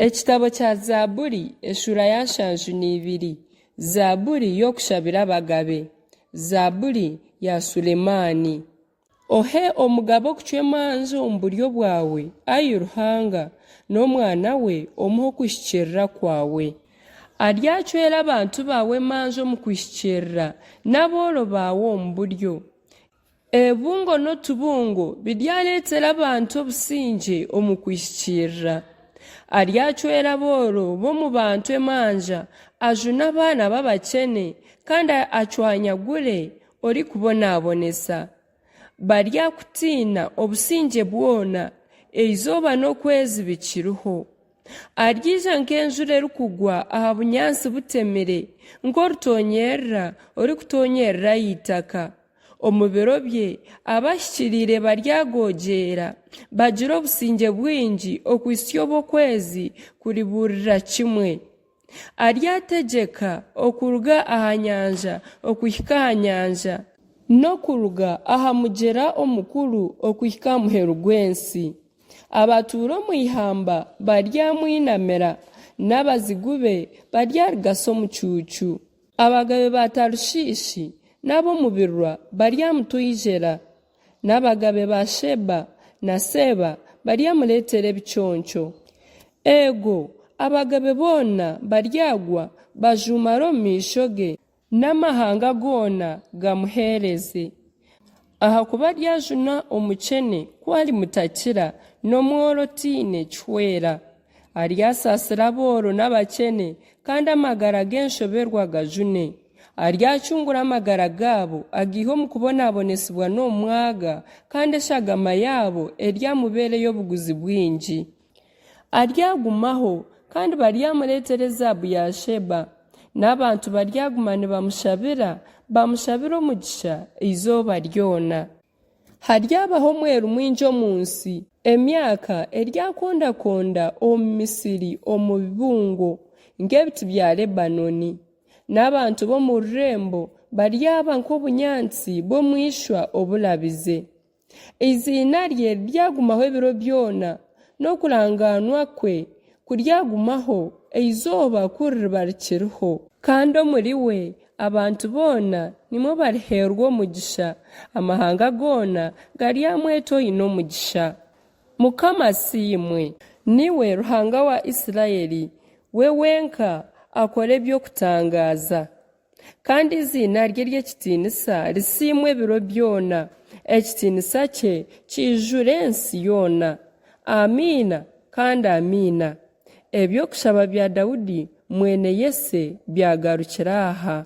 Ekitabo kya Zaaburi eshura ya 72. Zaaburi y'okushabira abagabe. Zaaburi ya Sulemaani. Ohe omugabo okucwa emanzi omu buryo bwawe, ayi Ruhanga, n'omwana we omuhe okwishikirira kwawe. Aryacwera abantu bawe emanzi omu kwishikirira, n'abooro bawe omu buryo. Ebungo n'otubungo biryaleetera abantu obusinge omu kwishikirira. Aryacwera abooro b'omu bantu emanja, ajune abaana b'abakene, kandi acwanyagure ori kubonaabonesa. Baryakutiina obusinge bwona, eizooba n'okwezi bikiriho. Aryija nk'enjura erikugwa aha bunyansi butemere, nk'orutonyerera ori kutonyerera y'itaka. Omu biro bye abahikiriire baryagoogyera, bagira obusinge bwingi okwisi obw'okwezi kuriburira kimwe. Aryategeka okuruga aha nyanja okuhika aha nyanja, n'okuruga aha mugyera omukuru okuhika aha muheru gw'ensi. Abatuura omu ihamba baryamwinamira, n'abazigu be baryarigasa omu cuucu. Abagabe ba Tarushishi n'ab'omu birwa baryamutwijera, n'abagabe ba Sheba na Seba baryamuleetera ebiconco. Ego abagabe boona baryagwa bajumara omu maisho ge, n'amahanga goona gamuheereze. Ahakuba ryajuna omukene kwali mutakira, n'omworo tiine kihwera. Aryasaasira abooro n'abakene, kandi amagara g'enshoberwa gajune. Aryacungura amagara gaabo agihe omu kubonaabonesibwa n'omwaga, kandi eshagama yaabo eryamubeereyo obuguzi bwingi. Aryagumaho kandi baryamuleetera ezaabu ya Sheba, n'abantu baryaguma nibamushabira, bamushabira omugisha izooba ryona. Haryabaho omweru mwingi omu nsi, emyaka eryakondakonda omu Misiri omu bibungo, ng'ebiti bya Lebanoni. N'abantu b'omu rurembo baryaba nk'obunyansi bw'omwishwa obulabize. Iziina rye ryagumaho ebiro byona, n'okurangaanwa kwe kuryagumaho eizooba kuririba rikiriho. Kandi omuri we abantu boona nimwo bariheerwa omugisha, amahanga goona garyamweta oine omugisha. Mukama siimwe, niwe Ruhanga wa Isirayeli, we wenka akora eby'okutangaza. Kandi iziina rye ry'ekitiinisa risiimwe ebiro byona, ekitiinisa kye kiijure ensi yoona. Amiina kandi amiina. Ebyokushaba bya Dawudi mwene Yese byagarukira aha.